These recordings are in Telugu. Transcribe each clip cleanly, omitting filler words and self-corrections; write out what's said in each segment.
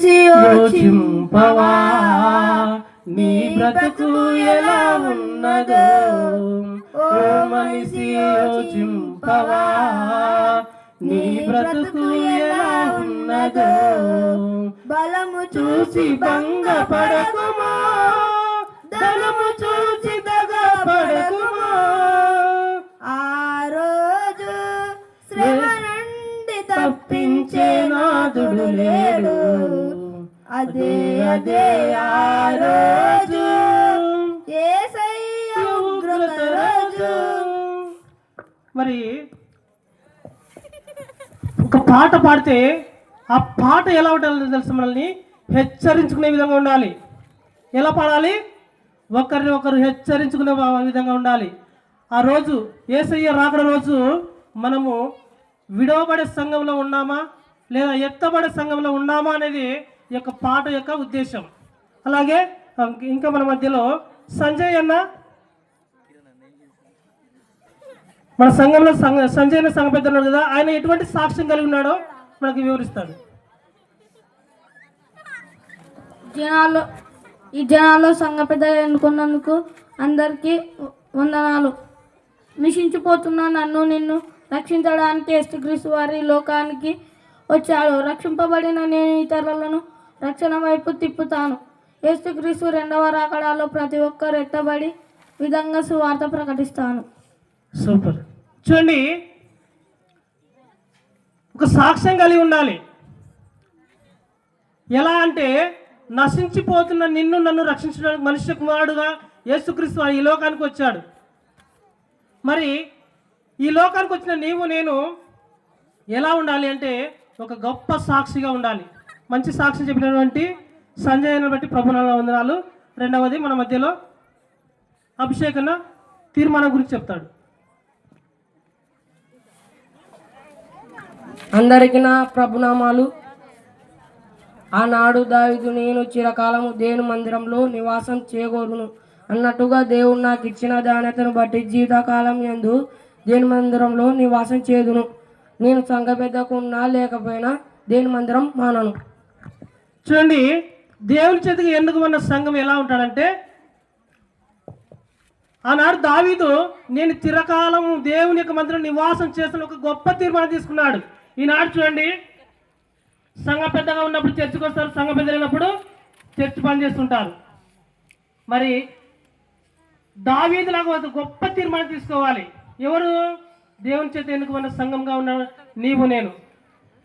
యోచింపవా నీ బ్రతుకు ఎలా ఉన్నదో ఓ మనిషి యోచింపవా నీ బ్రతుకు ఎలా ఉన్నదో బలము చూసి భంగపడకుమా ధనము చూసి దగపడకుమా ఆ రోజు శ్రమ నుండి తప్పించే నాదుడు లేడు అదే అదే ఆ రోజు యేసయ్య ఉగ్రత రోజు. మరి ఒక పాట పాడితే ఆ పాట ఎలా ఉండాలి తెలుసు, మనల్ని హెచ్చరించుకునే విధంగా ఉండాలి. ఎలా పాడాలి? ఒకరిని ఒకరు హెచ్చరించుకునే విధంగా ఉండాలి. ఆ రోజు యేసయ్య రాకడ రోజు మనము విడవబడే సంఘంలో ఉన్నామా లేదా ఎత్తబడే సంఘంలో ఉన్నామా అనేది ఈ యొక్క పాట యొక్క ఉద్దేశం. అలాగే ఇంకా మన మధ్యలో సంజయ్ అన్న, మన సంఘంలో సంజయ్ అన్న సంఘ పెద్ద ఉన్నాడు కదా, ఆయన ఎటువంటి సాక్ష్యం కలిగి ఉన్నాడో మనకి వివరిస్తాడు. ఈ జనాల్లో సంఘ పెద్ద ఎన్నుకున్నందుకు అందరికీ వందనాలు. మిషించిపోతున్న నన్ను నిన్ను రక్షించడానికి యేసుక్రీస్తు వారి లోకానికి వచ్చాడు. రక్షింపబడిన నేను ఇతరులను రక్షణ వైపు తిప్పుతాను. యేసుక్రీస్తు రెండవ రాకడాలో ప్రతి ఒక్కరు ఎత్తబడి విధంగా సువార్త ప్రకటిస్తాను. సూపర్. చూడండి, ఒక సాక్ష్యం కలిగి ఉండాలి. ఎలా అంటే నశించిపోతున్న నిన్ను నన్ను రక్షించడానికి మనుష్య కుమారుడుగా యేసుక్రీస్తు ఈ లోకానికి వచ్చాడు. మరి ఈ లోకానికి వచ్చిన నీవు నేను ఎలా ఉండాలి అంటే ఒక గొప్ప సాక్షిగా ఉండాలి. మంచి సాక్షి చెప్పినటువంటి సంజయ్ని బట్టి ప్రభునామ వందనాలు. రెండవది మన మధ్యలో అభిషేకన తీర్మానం గురించి చెప్తాడు. అందరికీ నా ప్రభునామాలు. ఆనాడు దావీదు నేను చిరకాలము దేవుని మందిరంలో నివాసం చేయగోరును అన్నట్టుగా దేవుడు నాకు ఇచ్చిన దానతను బట్టి జీవితకాలం యందు దేవుని మందిరంలో నివాసం చేదును. నేను సంఘ పెద్దకు ఉన్నా లేకపోయినా దేవుని మందిరం మానను. చూడండి, దేవుని చేతికి ఎన్నుకున్న సంఘం ఎలా ఉంటాడంటే, ఆనాడు దావీదు నేను చిరకాలము దేవుని యొక్క మందిరం నివాసం చేస్తున్న ఒక గొప్ప తీర్మానం తీసుకున్నాడు. ఈనాడు చూడండి, సంఘ పెద్దగా ఉన్నప్పుడు చర్చికి వస్తారు, సంఘ పెద్ద లేనప్పుడు చర్చి పని చేస్తుంటారు. మరి దావీదులాగా ఒక గొప్ప తీర్మానం తీసుకోవాలి. ఎవరు? దేవుని చేత ఎన్నుకున్న సంఘంగా ఉన్న నీవు నేను.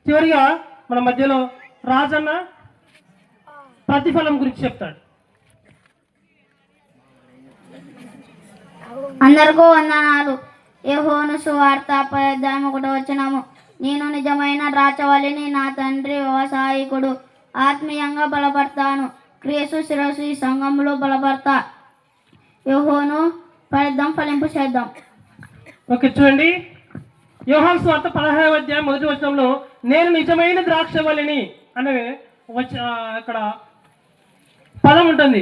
చివరిగా మన మధ్యలో రాజన్న ప్రతిఫలం గురించి చెప్తాడు. అందరికీ వందనాలు. యెహోవా సువార్త 10:1 నేను నిజమైన ద్రాక్షవల్లిని, నా తండ్రి వ్యవసాయకుడు. ఆత్మీయంగా బలపడతాను, క్రీస్తు శిరస్సు ఈ సంఘంలో బలపడతా. యెహోవాను పడదాం, ఫలింపు చేద్దాం. ఓకే, చూడండి, యోహాను సువార్త 16:1 నేను నిజమైన ద్రాక్షవల్లిని అనే అక్కడ పదం ఉంటుంది.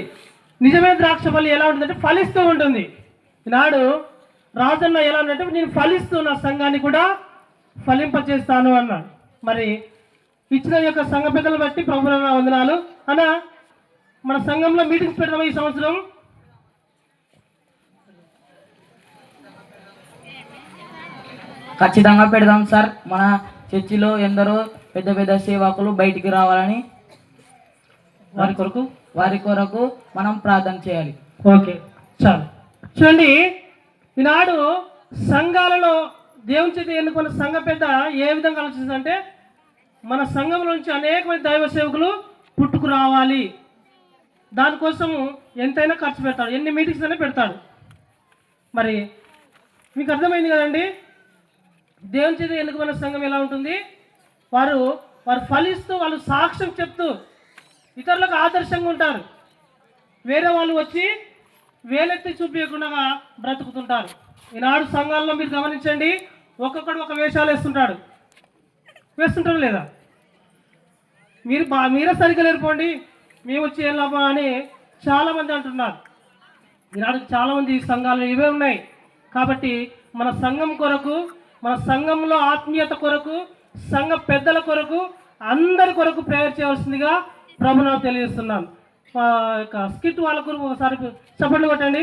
నిజమైన ద్రాక్షవల్లి ఎలా ఉంటుందంటే ఫలిస్తూ ఉంటుంది. ఈనాడు రాజన్న ఎలా ఉందంటే నేను ఫలిస్తూ నా సంఘాన్ని కూడా ఫలింపచేస్తాను అన్నాడు. మరి ఇచ్చిన యొక్క సంఘ పెద్దలు బట్టి ప్రభువుల వందనాలు. అన్న, మన సంఘంలో మీటింగ్స్ పెడతాం ఈ సంవత్సరం. ఖచ్చితంగా పెడదాం సార్. మన చర్చిలో ఎందరో పెద్ద పెద్ద సేవకులు బయటికి రావాలని వారి కొరకు మనం ప్రార్థన చేయాలి. ఓకే, చాలు. చూడండి, ఈనాడు సంఘాలలో దేవుని చేత ఎన్నుకున్న సంఘ పెద్ద ఏ విధంగా ఆలోచిస్తుందంటే మన సంఘంలో నుంచి అనేక మంది దైవ సేవకులు పుట్టుకు రావాలి. దానికోసము ఎంతైనా ఖర్చు పెడతాడు, ఎన్ని మీటింగ్స్ అయినా పెడతాడు. మరి మీకు అర్థమైంది కదండి, దేవుని చేత ఎన్నుకున్న సంఘం ఎలా ఉంటుంది. వారు ఫలిస్తూ, వాళ్ళు సాక్ష్యం చెప్తూ ఇతరులకు ఆదర్శంగా ఉంటారు. వేరే వాళ్ళు వచ్చి వేలెత్తి చూపించకుండా బ్రతుకుతుంటారు. ఈనాడు సంఘాల్లో మీరు గమనించండి, ఒక్కొక్కడు ఒక వేషాలు వేస్తుంటారు లేదా? మీరే సరిగ్గా లేరుపోండి, మేము వచ్చి ఏం లాభం అని చాలామంది అంటున్నారు. ఈనాడు చాలామంది సంఘాలు ఇవే ఉన్నాయి. కాబట్టి మన సంఘం కొరకు, మన సంఘంలో ఆత్మీయత కొరకు, సంఘ పెద్దల కొరకు, అందరి కొరకు ప్రేయర్ చేయవలసిందిగా ప్రభునామం తెలియజేస్తున్నాను. మా యొక్క స్కిట్ వాళ్ళకు ఒకసారి చప్పట్లు కొట్టండి.